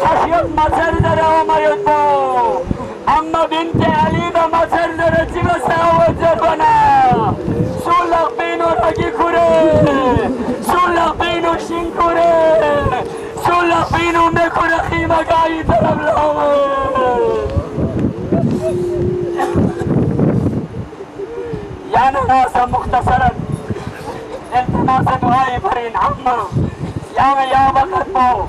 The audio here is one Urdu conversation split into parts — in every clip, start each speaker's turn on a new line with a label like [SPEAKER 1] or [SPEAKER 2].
[SPEAKER 1] خشيت مصر داره آماید با اما بنت علی دا مصر داره چی بسه آواد زربانه سولق بینو رگی کوره سولق بینو شین کوره سولق بینو مکوره خیمه گایی طرف لامه یعنی ناسا مختصرا التماس دعای برین عمه یا وقت با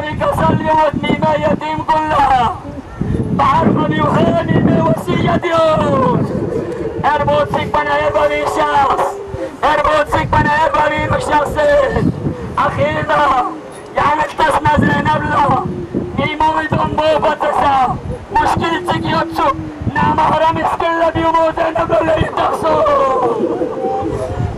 [SPEAKER 1] النبي كسلم ودنينا يتيم كلها بعرف بيوهاني بوصيتهم اربط سيك بنا يبغي شخص اربط سيك بنا يبغي شخصين أخيرا يعني تسمى زينب له نيمو يدوم بوبا تسا مشكلتك يوتشو نعم هرم اسكلا بيومو زينب له يتقصو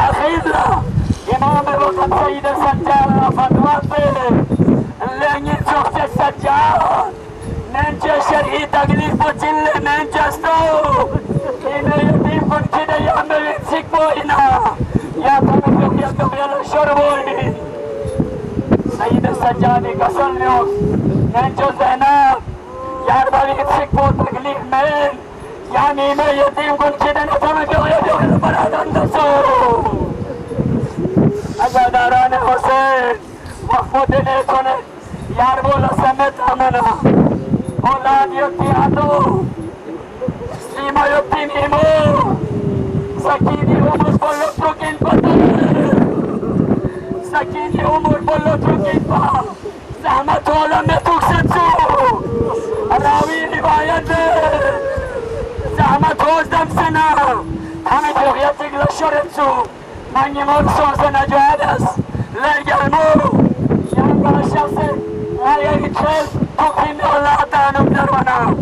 [SPEAKER 1] أخيرا إمام وقت سيد السجارة فتواتي اللي ينشوخ السجارة ننجا شرعي تقليف وجل ننجا ستو إنا يتيم كن كده يعمل يمسك بوينا يا طرف يا كبير الشربوي سيد السجاني قصر نيوز ننجو زينب يا ربي يمسك بو تقليف من يعني ما يتيم كن كده نتمنى ويدوه البلد اندسو أجداران حسين محفوظ نيتون ياربو لسمت أمنا أولاد يبتي عدو سيما يبتي نيمو سكيني عمر بلو تركين بطل سكيني عمر بلو تركين بطل زحمت علم تكسدسو راوي روايت زحمت وزدم سنة حمد يغيتك لشرتسو من يمر سوزن جوادس للجلمو ينبع الشخص هيا يتشل تقيم الله تانم دروانا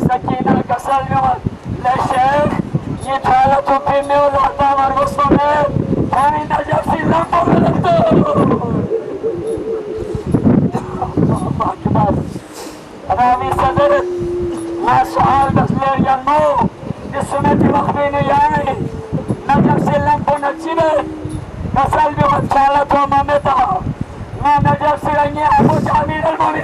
[SPEAKER 1] سكينة كسل يوم للشيخ يتشل تقيم الله تامر مصطمين كمين نجف سيزن فملكتو الله أكبر رامي صدرت مع سؤال بس للجلمو بسمة مخبين يعني نجف سلم بنجيبه كسل يوم تشالت ومامتها ما نجف سلني أبو جامير المؤمن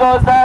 [SPEAKER 1] 2000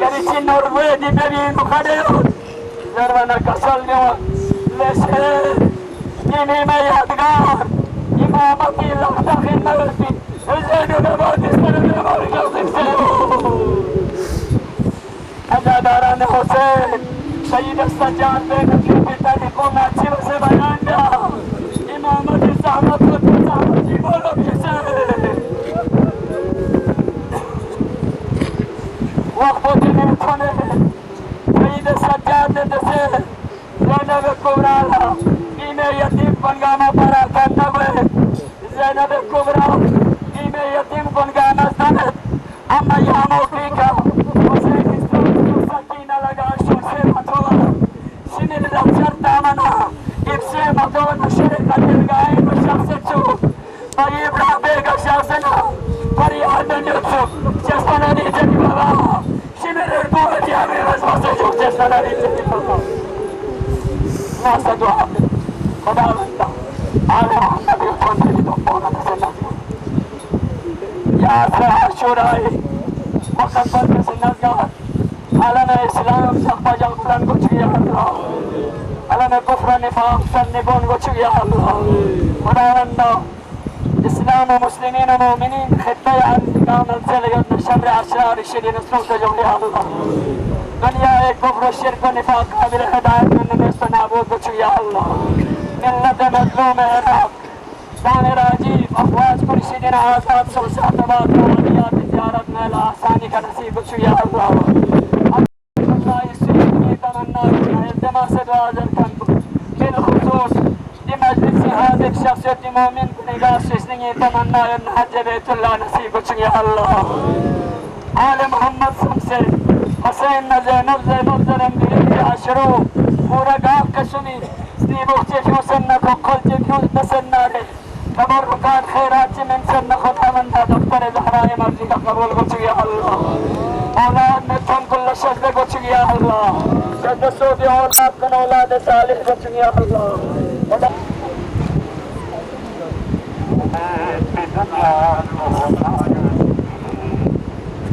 [SPEAKER 1] Yarisin Norvedi bebeğin ukadıyor Zervana kasalıyor Leşe Yenime yadgar İmamati lahtakin mevzi Hüzeyni nebati sınırı barikazim Azadarane Hüseyin Seyyid Essecan benim kübitani kumati ve sebayanda İmamati zahmet ve zahmeti bolup yesin وقت نمیکنه سید سجاد دسته زینب کبرا نیمه یتیم کنگانا پراکن نبه زینب کبرا نیمه یتیم کنگانا زند اما یامو کلیکا حسین اسلام سکینه لگا شمسه مطوع شنید لفظر دامنا ابسه مطوع نشر قدر گاهی بشخص چو بریب رابه گا شخصنا بری آدن یوتشو چسپنا نیجنی بابا شمر البوت يا أمير الوصي شوف جسنا ريجني بابا ناس دعاء خدا من على محمد يكون في دمونا تسنى يا أسرع الشوراي وقد فرق سنة على الإسلام سقف جغفران قتل يا الله على كفر نفاق سنبون قتل يا الله خدا من إسلام ومسلمين ومؤمنين خطة عن كان الزلق شر أشرار الشرير نسلوك تجمع يا الله دنيا كفر الشرك والنفاق قابل هداية من نفسنا أبوك يا الله ملة مظلومة عراق دان راجيب أخوات مرشدين آزاد سلسة تبات وعليات تجارت ميل آساني كنسيبك يا الله الله يسيرني تمنى التماس دعاء الكنب بالخصوص لمجلس هذا الشخصية مؤمن نقاش سنين تمنى أن حج بيت الله نصيبك يا الله آل محمد سمسي حسين زينب زرم بيدي عشرو ورقاق كشمي سنيبوك تفيو سنة وقل تفيو بسنة تبركات خيرات من سنة خطا من دكتور زهراء مرجيك قبول قلت يا الله أولاد نتهم كل شجد قلت يا الله شجد صوبي أولاد كن أولاد صالح قلت يا الله بدنيا